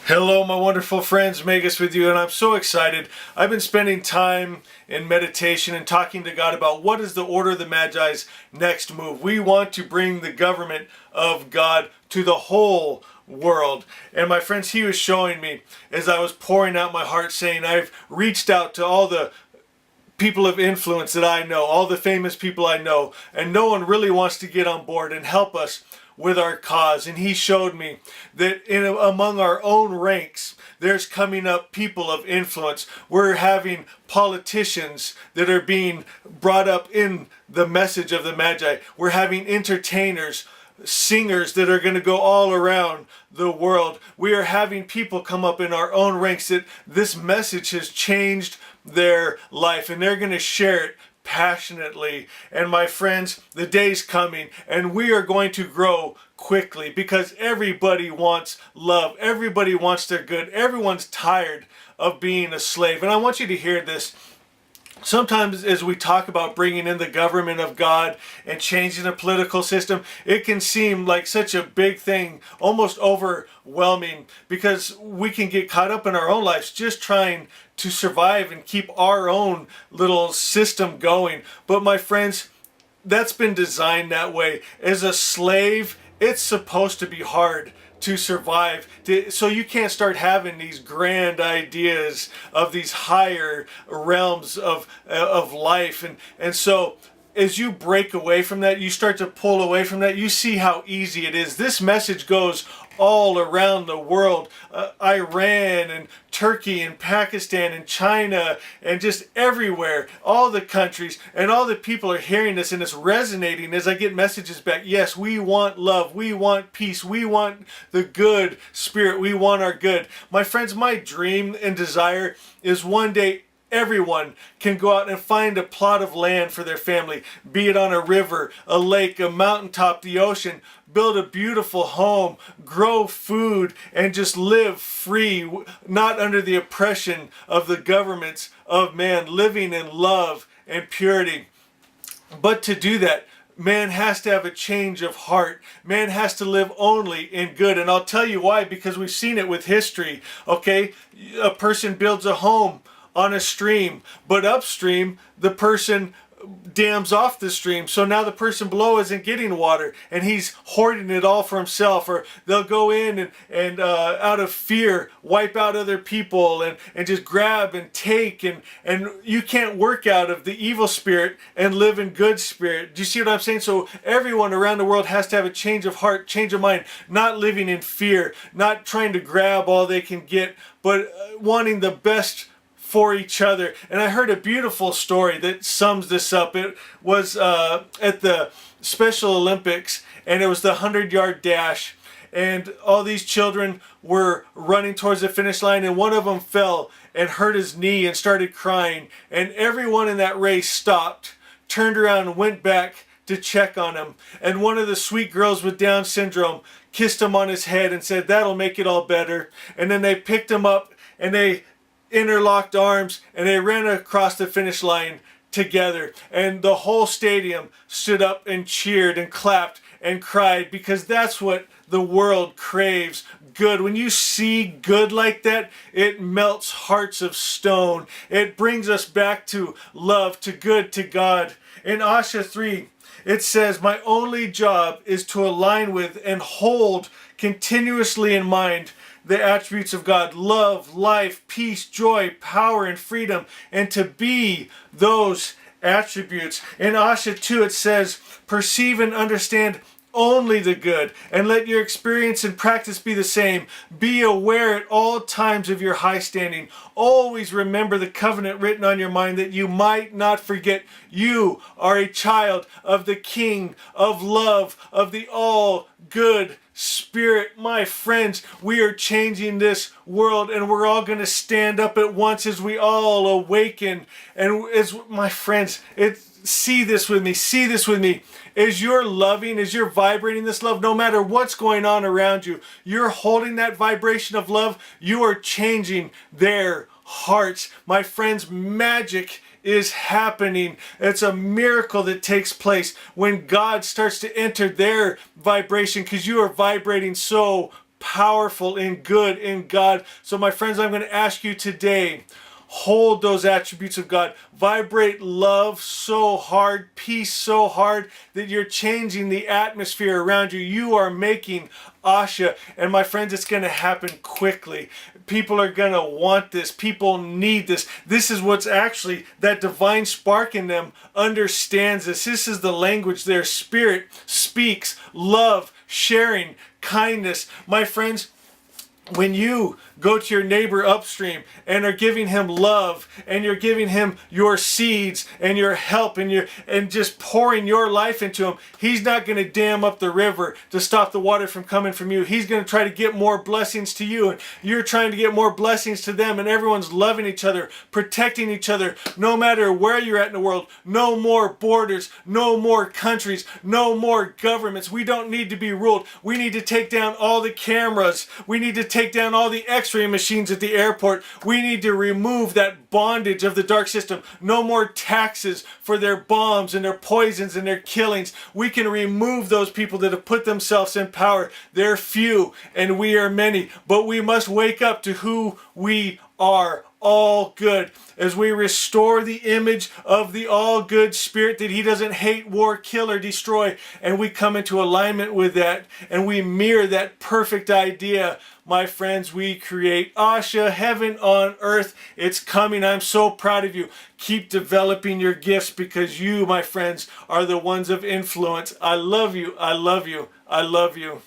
Hello, my wonderful friends, Magus with you, and I'm so excited. I've been spending time in meditation and talking to God about what is the order of the Magi's next move. We want to bring the government of God to the whole world. And my friends, he was showing me as I was pouring out my heart, saying, I've reached out to all the people of influence that I know, all the famous people I know, and no one really wants to get on board and help us with our cause. And he showed me that among our own ranks, there's coming up people of influence. We're having politicians that are being brought up in the message of the Magi. We're having entertainers, singers that are going to go all around the world. We are having people come up in our own ranks that this message has changed their life, and they're going to share it passionately. And my friends, the day's coming, and we are going to grow quickly because everybody wants love. Everybody wants their good. Everyone's tired of being a slave. And I want you to hear this. Sometimes as we talk about bringing in the government of God and changing the political system, it can seem like such a big thing, almost overwhelming, because we can get caught up in our own lives just trying to survive and keep our own little system going. But my friends, that's been designed that way. As a slave, it's supposed to be hard to survive. So you can't start having these grand ideas of these higher realms of life. And so as you break away from that, you start to pull away from that, you see how easy it is. This message goes all around the world. Iran and Turkey and Pakistan and China and just everywhere, all the countries and all the people are hearing this, and it's resonating as I get messages back. Yes, we want love, we want peace, we want the good spirit, we want our good. My friends, my dream and desire is one day everyone can go out and find a plot of land for their family, be it on a river, a lake, a mountaintop, the ocean, build a beautiful home, grow food, and just live free, not under the oppression of the governments of man, living in love and purity. But to do that, man has to have a change of heart. Man has to live only in good. And I'll tell you why, because we've seen it with history, okay? A person builds a home on a stream, but upstream the person dams off the stream, so now the person below isn't getting water and he's hoarding it all for himself. Or they'll go in and out of fear wipe out other people and just grab and take, and you can't work out of the evil spirit and live in good spirit. Do you see what I'm saying? So everyone around the world has to have a change of heart, change of mind, not living in fear, not trying to grab all they can get, but wanting the best for each other. And I heard a beautiful story that sums this up. It was at the Special Olympics, and it was the 100-yard dash, and all these children were running towards the finish line, and one of them fell and hurt his knee and started crying, and everyone in that race stopped, turned around and went back to check on him. And one of the sweet girls with Down syndrome kissed him on his head and said, "That'll make it all better." And then they picked him up and they interlocked arms and they ran across the finish line together, and the whole stadium stood up and cheered and clapped and cried, because that's what the world craves. Good. When you see good like that, it melts hearts of stone. It brings us back to love, to good, to God. In Asha 3, it says, "My only job is to align with and hold continuously in mind the attributes of God: love, life, peace, joy, power, and freedom, and to be those attributes." In Asha 2 it says, "Perceive and understand only the good, and let your experience and practice be the same. Be aware at all times of your high standing. Always remember the covenant written on your mind, that you might not forget you are a child of the King of love, of the all good Spirit." My friends, we are changing this world, and we're all going to stand up at once as we all awaken. And as my friends, see this with me. As you're loving, as you're vibrating this love, no matter what's going on around you, you're holding that vibration of love, you are changing their hearts. My friends, magic is happening. It's a miracle that takes place when God starts to enter their vibration, because you are vibrating so powerful in good in God. So my friends, I'm going to ask you today, hold those attributes of God. Vibrate love so hard, peace so hard that you're changing the atmosphere around you. You are making Asha. And my friends, it's going to happen quickly. People are going to want this. People need this. This is what's actually, that divine spark in them understands this. This is the language their spirit speaks. Love, sharing, kindness. My friends, when you go to your neighbor upstream and are giving him love, and you're giving him your seeds and your help, and just pouring your life into him, he's not going to dam up the river to stop the water from coming from you. He's going to try to get more blessings to you, and you're trying to get more blessings to them, and everyone's loving each other, protecting each other, no matter where you're at in the world. No more borders, no more countries, no more governments. We don't need to be ruled. We need to take down all the cameras. We need to take down all the x-ray machines at the airport. We need to remove that bondage of the dark system. No more taxes for their bombs and their poisons and their killings. We can remove those people that have put themselves in power. They're few and we are many, but we must wake up to who we are. All good, as we restore the image of the all good spirit that he doesn't hate, war, kill, or destroy, and we come into alignment with that, and we mirror that perfect idea. My friends, we create Asha, heaven on earth. It's coming. I'm so proud of you. Keep developing your gifts, because you, my friends, are the ones of influence. I love you. I love you. I love you.